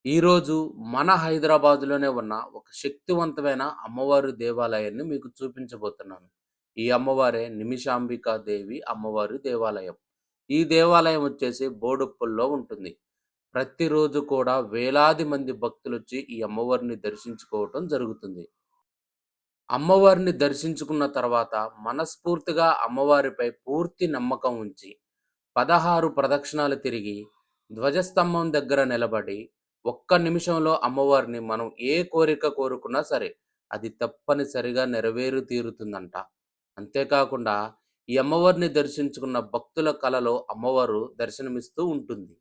ఈరోజు మన హైదరాబాద్‌లోనే ఉన్న ఒక శక్తివంతమైన అమ్మవారి దేవాలయాన్ని మీకు చూపించబోతున్నాను. ఈ అమ్మవారే నిమిషాంబికా దేవి అమ్మవారి దేవాలయం. ఈ దేవాలయం వచ్చేసి బోడుప్పల్లో ఉంటుంది. ప్రతిరోజు కూడా వేలాది మంది భక్తులొచ్చి ఈ అమ్మవారిని దర్శించుకోవటం జరుగుతుంది. అమ్మవారిని దర్శించుకున్న తర్వాత మనస్ఫూర్తిగా అమ్మవారిపై పూర్తి నమ్మకం ఉంచి 16 ప్రదక్షిణాలు తిరిగి ధ్వజస్తంభం దగ్గర నిలబడి ఒక్క నిమిషంలో అమ్మవారిని మనం ఏ కోరిక కోరుకున్నా సరే అది తప్పనిసరిగా నెరవేరు తీరుతుందంట. అంతేకాకుండా ఈ అమ్మవారిని దర్శించుకున్న భక్తుల కలలో అమ్మవారు దర్శనమిస్తూ ఉంటుంది.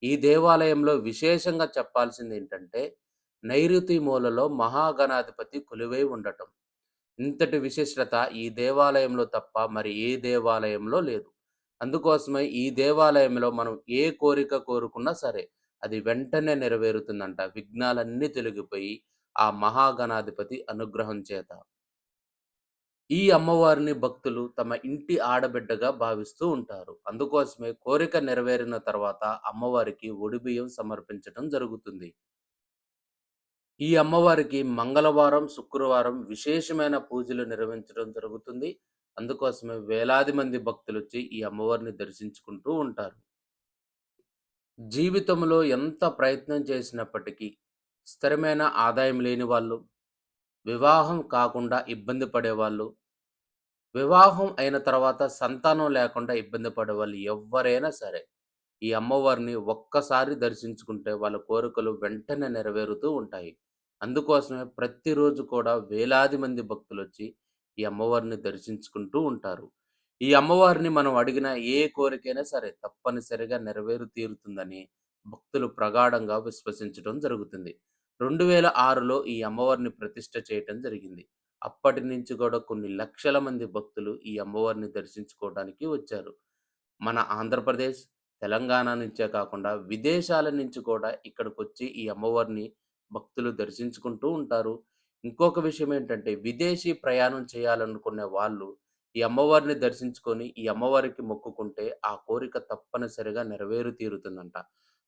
ఈ దేవాలయంలో విశేషంగా చెప్పాల్సిందేంటంటే నైరుతి మూలలో మహాగణాధిపతి కొలువై ఉండటం. ఇంతటి విశిష్టత ఈ దేవాలయంలో తప్ప మరి ఏ దేవాలయంలో లేదు. అందుకోసమే ఈ దేవాలయంలో మనం ఏ కోరిక కోరుకున్నా సరే, అది వెంటనే నెరవేరుతుందంట. విఘ్నాలన్నీ తొలగిపోయి ఆ మహాగణాధిపతి అనుగ్రహం చేత. ఈ అమ్మవారిని భక్తులు తమ ఇంటి ఆడబిడ్డగా భావిస్తూ ఉంటారు. అందుకోసమే కోరిక నెరవేరిన తర్వాత అమ్మవారికి ఒడిబియ్యం సమర్పించటం జరుగుతుంది. ఈ అమ్మవారికి మంగళవారం, శుక్రవారం విశేషమైన పూజలు నిర్వహించడం జరుగుతుంది. అందుకోసమే వేలాది మంది భక్తులొచ్చి ఈ అమ్మవారిని దర్శించుకుంటూ ఉంటారు. జీవితంలో ఎంత ప్రయత్నం చేసినప్పటికీ స్థిరమైన ఆదాయం లేని వాళ్ళు, వివాహం కాకుండా ఇబ్బంది పడేవాళ్ళు, వివాహం అయిన తర్వాత సంతానం లేకుండా ఇబ్బంది పడేవాళ్ళు ఎవ్వరైనా సరే, ఈ అమ్మవారిని ఒక్కసారి దర్శించుకుంటే వాళ్ళ కోరికలు వెంటనే నెరవేరుతూ ఉంటాయి. అందుకోసమే ప్రతిరోజు కూడా వేలాది మంది భక్తులొచ్చి ఈ అమ్మవారిని దర్శించుకుంటూ ఉంటారు. ఈ అమ్మవారిని మనం అడిగిన ఏ కోరికైనా సరే తప్పనిసరిగా నెరవేరు తీరుతుందని భక్తులు ప్రగాఢంగా విశ్వసించడం జరుగుతుంది. 2006లో ఈ అమ్మవారిని ప్రతిష్ఠ చేయటం జరిగింది. అప్పటి నుంచి కూడా కొన్ని లక్షల మంది భక్తులు ఈ అమ్మవారిని దర్శించుకోవడానికి వచ్చారు. మన ఆంధ్రప్రదేశ్, తెలంగాణ నుంచే కాకుండా విదేశాల నుంచి కూడా ఇక్కడికొచ్చి ఈ అమ్మవారిని భక్తులు దర్శించుకుంటూ ఉంటారు. ఇంకొక విషయం ఏంటంటే విదేశీ ప్రయాణం చేయాలనుకునే వాళ్ళు ఈ అమ్మవారిని దర్శించుకొని, ఈ అమ్మవారికి మొక్కుకుంటే ఆ కోరిక తప్పనిసరిగా నెరవేరు తీరుతుందంట.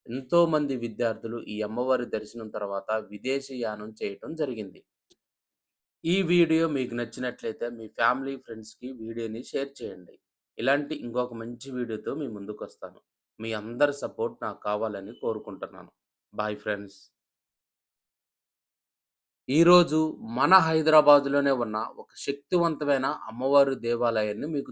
ఎంతోమంది విద్యార్థులు ఈ అమ్మవారి దర్శనం తర్వాత విదేశీయానం చేయటం జరిగింది. ఈ వీడియో మీకు నచ్చినట్లయితే మీ ఫ్యామిలీ, ఫ్రెండ్స్‌కి వీడియోని షేర్ చేయండి. ఇలాంటి ఇంకొక మంచి వీడియోతో మీ ముందుకొస్తాను. మీ అందరి సపోర్ట్ నాకు కావాలని కోరుకుంటున్నాను. Bye friends. ఈరోజు మన హైదరాబాద్‌లోనే ఉన్న ఒక శక్తివంతమైన అమ్మవారి దేవాలయాన్ని మీకు